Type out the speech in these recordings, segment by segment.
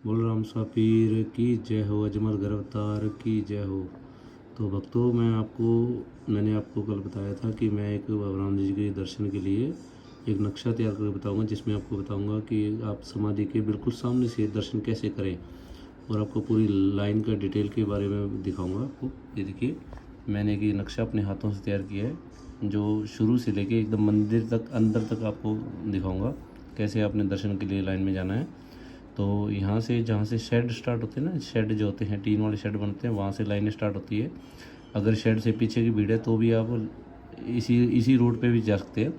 बलराम सा पीर की जय हो, अजमल गिरफ्तार की जय हो। तो भक्तों, मैंने आपको कल बताया था कि मैं एक बलराम जी के दर्शन के लिए एक नक्शा तैयार करके बताऊंगा, जिसमें आपको बताऊंगा कि आप समाधि के बिल्कुल सामने से दर्शन कैसे करें, और आपको पूरी लाइन का डिटेल के बारे में दिखाऊंगा आपको। ये देखिए, मैंने एक ये नक्शा अपने हाथों से तैयार किया है, जो शुरू से लेके एकदम मंदिर तक अंदर तक आपको दिखाऊंगा कैसे आपने दर्शन के लिए लाइन में जाना है। तो यहाँ से जहाँ से शेड स्टार्ट होते हैं ना, शेड जो होते हैं टीन वाले शेड बनते हैं, वहाँ से लाइनें स्टार्ट होती है। अगर शेड से पीछे की भीड़ है तो भी आप इसी रोड पे भी जा सकते हैं।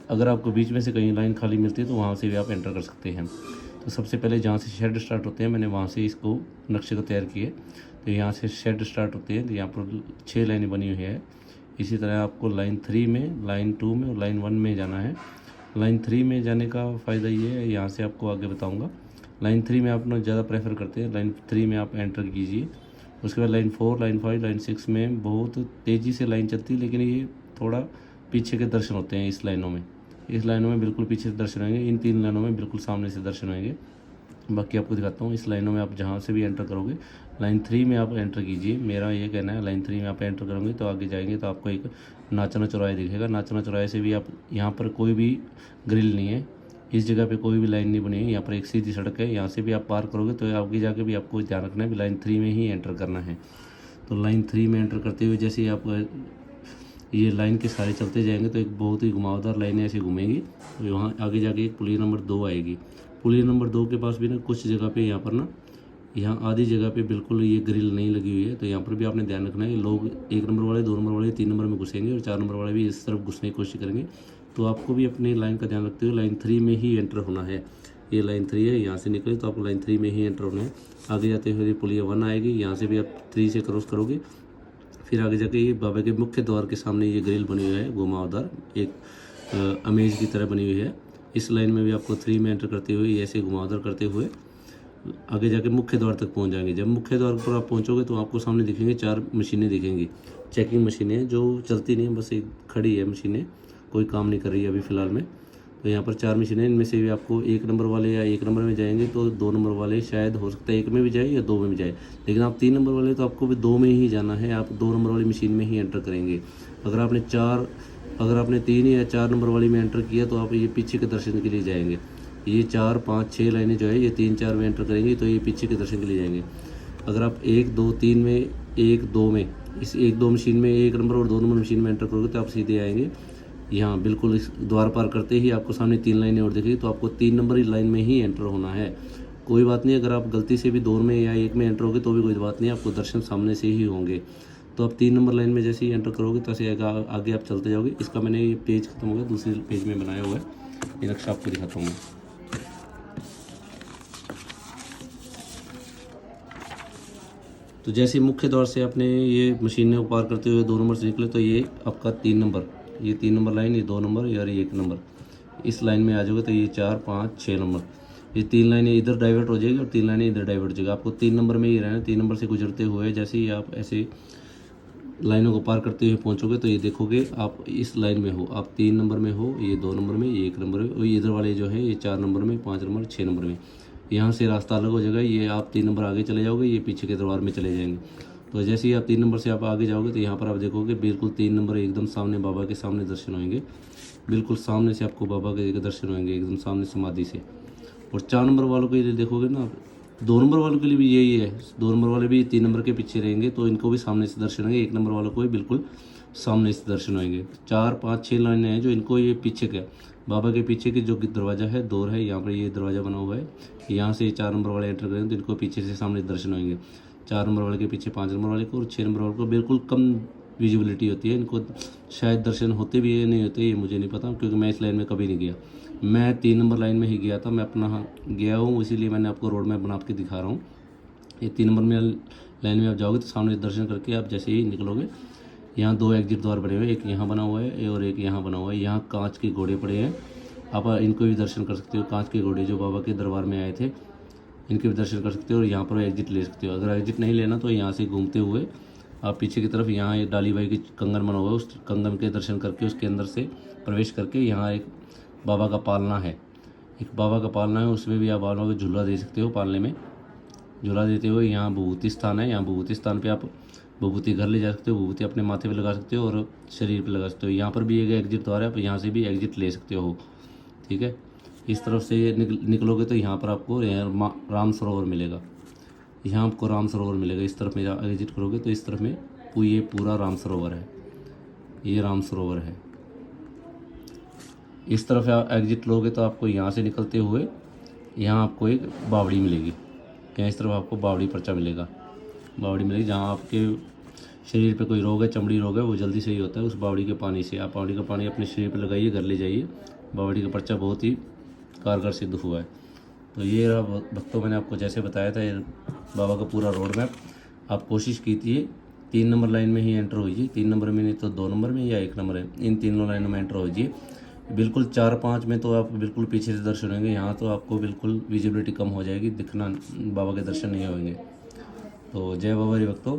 अगर आपको बीच में से कहीं लाइन खाली मिलती है तो वहाँ से भी आप एंटर कर सकते हैं। तो सबसे पहले जहाँ से शेड स्टार्ट होते हैं, मैंने वहाँ से इसको नक्शे को तैयार किए। तो यहाँ से शेड स्टार्ट होते हैं, तो यहाँ पर 6 लाइनें बनी हुई है। इसी तरह आपको लाइन 3 में, लाइन 2 में और लाइन 1 में जाना है। लाइन 3 में जाने का फ़ायदा ये है, यहाँ से आपको आगे बताऊँगा। लाइन 3 में आप लोग ज़्यादा प्रेफर करते हैं, लाइन 3 में आप एंटर कीजिए। उसके बाद लाइन 4, लाइन 5, लाइन 6 में बहुत तेज़ी से लाइन चलती है, लेकिन ये थोड़ा पीछे के दर्शन होते हैं इस लाइनों में। इस लाइनों में बिल्कुल पीछे से दर्शन होंगे, इन 3 लाइनों में बिल्कुल सामने से दर्शन होंगे। बाकी आपको दिखाता हूँ। इस लाइनों में आप जहाँ से भी एंटर करोगे, लाइन 3 में आप एंटर कीजिए। मेरा ये कहना है, लाइन 3 में आप एंटर करोगे तो आगे जाएंगे तो आपको एक नाचना चौराहे दिखेगा। नाचना चौराहे से भी आप, यहाँ पर कोई भी ग्रिल नहीं है, इस जगह पे कोई भी लाइन नहीं बनी है, यहाँ पर एक सीधी सड़क है। यहाँ से भी आप पार करोगे तो आगे जाके भी आपको ध्यान रखना है, लाइन 3 में ही एंटर करना है। तो लाइन 3 में एंटर करते हुए जैसे ही आप ये लाइन के सारे चलते जाएंगे तो एक बहुत ही घुमावदार लाइनें ऐसे घूमेंगी। तो वहाँ आगे जाके एक पुलिया नंबर 2 आएगी। पुलिया नंबर 2 के पास भी ना कुछ जगह पे, यहाँ पर ना, यहाँ आधी जगह पे बिल्कुल ये ग्रिल नहीं लगी हुई है। तो यहाँ पर भी आपने ध्यान रखना है, लोग 1 नंबर वाले, 2 नंबर वाले, 3 नंबर में घुसेंगे और 4 नंबर वाले भी इस तरफ घुसने की कोशिश करेंगे। तो आपको भी अपनी लाइन का ध्यान रखते हुए लाइन 3 में ही एंटर होना है। ये लाइन 3 है, यहाँ से निकले तो आपको लाइन 3 में ही एंटर होना है। आगे जाते हुए पुलिया 1 आएगी, यहाँ से भी आप 3 से क्रॉस करोगे। फिर आगे जाके ये बाबा के मुख्य द्वार के सामने ये ग्रिल बनी हुई है, घुमावदार एक अमेज की तरह बनी हुई है। इस लाइन में भी आपको 3 में एंटर करते हुए ये ऐसे घुमावदार करते हुए आगे जाके मुख्य द्वार तक पहुंच जाएंगे। जब मुख्य द्वार पर आप पहुंचोगे तो आपको सामने दिखेंगे 4 मशीनें दिखेंगी, चेकिंग मशीनें जो चलती नहीं है, बस एक खड़ी है मशीनें, कोई काम नहीं कर रही है अभी फ़िलहाल में। तो यहाँ पर 4 मशीनें, इनमें से भी आपको 1 नंबर वाले या 1 नंबर में जाएंगे तो 2 नंबर वाले शायद हो सकता है 1 में भी जाए या 2 में भी जाए, लेकिन आप 3 नंबर वाले तो आपको भी 2 में ही जाना है। आप 2 नंबर वाली मशीन में ही एंटर करेंगे। अगर आपने 3 या 4 नंबर वाली में एंटर किया तो आप ये पीछे के दर्शन के लिए जाएंगे। ये 4, 5, 6 लाइनें जो है ये 3, 4 में एंटर करेंगी तो ये पीछे के दर्शन के लिए जाएंगे। अगर आप 1, 2, 3 में, 1, 2 में, इस 1, 2 मशीन में 1 नंबर और 2 नंबर मशीन में एंटर करोगे तो आप सीधे आएंगे यहाँ। बिल्कुल इस द्वार पार करते ही आपको सामने 3 लाइनें और दिखेगी, तो आपको 3 नंबर ही लाइन में ही एंटर होना है। कोई बात नहीं, अगर आप गलती से भी 2 में या 1 में एंटर होगे तो भी कोई बात नहीं, आपको दर्शन सामने से ही होंगे। तो आप 3 नंबर लाइन में जैसे ही एंटर करोगे तैसे आगे आप चलते जाओगे। इसका मैंने ये पेज खत्म हो गया, दूसरे पेज में बनाया हुआ है, ये नक्शा आपको दिखाता हूँ मैं। तो जैसे मुख्य द्वार से आपने ये मशीनें पार करते हुए 2 नंबर से निकले तो ये आपका 3 नंबर, ये 3 नंबर लाइन, ये 2 नंबर और ये 1 नंबर, इस लाइन में आ जाओगे तो ये 4, 5, 6 नंबर, ये 3 लाइनें इधर डाइवर्ट हो जाएगी और 3 लाइनें इधर डाइवर्ट हो जाएगी। आपको 3 नंबर में ही रहना है। 3 नंबर से गुजरते हुए जैसे ही आप ऐसे लाइनों को पार करते हुए पहुंचोगे तो ये देखोगे आप इस लाइन में हो, आप 3 नंबर में हो, ये 2 नंबर में, ये 1 नंबर में, और ये इधर वाले जो है ये 4 नंबर में, 5 नंबर, 6 नंबर में। यहाँ से रास्ता अलग हो जाएगा, ये आप 3 नंबर आगे चले जाओगे, ये पीछे के दरबार में चले जाएंगे। तो जैसे ही आप 3 नंबर से आप आगे जाओगे तो यहाँ पर आप देखोगे बिल्कुल 3 नंबर एकदम सामने बाबा के सामने दर्शन होंगे। बिल्कुल सामने से आपको बाबा के दर्शन होंगे, एकदम सामने समाधि से। और 4 नंबर वालों के लिए देखोगे ना, 2 नंबर वालों के लिए भी यही है। 2 नंबर वाले भी 3 नंबर के पीछे रहेंगे तो इनको भी सामने से दर्शन होंगे। 1 नंबर वालों को भी बिल्कुल सामने से दर्शन होंगे। 4, 5, 6 लाइनें हैं जो इनको ये पीछे का बाबा के पीछे की जो दरवाज़ा है, डोर है, यहाँ पर ये दरवाज़ा बना हुआ है, यहाँ से 4 नंबर वाले एंटर करेंगे तो इनको पीछे से सामने दर्शन होंगे। 4 नंबर वाले के पीछे 5 नंबर वाले को और 6 नंबर वाले को बिल्कुल कम विजिबिलिटी होती है। इनको शायद दर्शन होते भी है नहीं होते, ये मुझे नहीं पता, क्योंकि मैं इस लाइन में कभी नहीं गया। मैं 3 नंबर लाइन में ही गया था, मैं अपना गया हूँ, इसीलिए मैंने आपको रोड मैप बना के दिखा रहा हूँ। ये 3 नंबर में लाइन में आप जाओगे तो सामने दर्शन करके आप जैसे ही निकलोगे, यहाँ 2 एग्जिट द्वार बने हुए हैं, एक यहाँ बना हुआ है और एक यहाँ बना हुआ है। यहाँ कांच के घोड़े पड़े हैं, आप इनको भी दर्शन कर सकते हो। कांच के घोड़े जो बाबा के दरबार में आए थे, इनके भी दर्शन कर सकते हो और यहाँ पर एग्जिट ले सकते हो। अगर एग्जिट नहीं लेना तो यहाँ से घूमते हुए आप पीछे की तरफ, यहाँ एक डाली बाई की कंगन बना हुआ है, उस कंगन के दर्शन करके उसके अंदर से प्रवेश करके यहाँ एक बाबा का पालना है, एक बाबा का पालना है, उसमें भी आप बाबा को झूला दे सकते हो। पालने में झूला देते हुए यहाँ विभूति स्थान है, यहाँ विभूति स्थान पे आप विभूति घर ले जा सकते हो, विभूति अपने माथे पे लगा सकते हो और शरीर पे लगा सकते हो। यहाँ पर भी एक एग्जिट द्वार है, आप यहाँ से भी एग्जिट ले सकते हो। ठीक है, इस तरफ से निकलोगे तो यहाँ पर आपको राम सरोवर मिलेगा। यहाँ आपको राम सरोवर मिलेगा। इस तरफ में एग्जिट करोगे तो इस तरफ में ये पूरा राम सरोवर है, ये राम सरोवर है। इस तरफ आप एग्जिट लोगे तो आपको यहाँ से निकलते हुए यहाँ आपको एक बावड़ी मिलेगी। यहाँ इस तरफ आपको बावड़ी पर्चा मिलेगा, बावड़ी मिलेगी। जहाँ आपके शरीर पे कोई रोग है, चमड़ी रोग है, वो जल्दी सही होता है उस बावड़ी के पानी से। आप बावड़ी का पानी अपने शरीर पे लगाइए, घर ले जाइए। बावड़ी का पर्चा बहुत ही कारगर सिद्ध हुआ है। तो ये रहा भक्तों, मैंने आपको जैसे बताया था, ये बाबा का पूरा रोड मैप। आप कोशिश कीजिए 3 नंबर लाइन में ही एंटर होइए, 3 नंबर में नहीं तो 2 नंबर में या 1 नंबर है, इन तीनों लाइनों में एंटर होइए। बिल्कुल 4-5 में तो आप बिल्कुल पीछे से दर्शन होंगे, यहाँ तो आपको बिल्कुल विजिबिलिटी कम हो जाएगी, दिखना बाबा के दर्शन नहीं होंगे। तो जय बाबा रे भक्तों।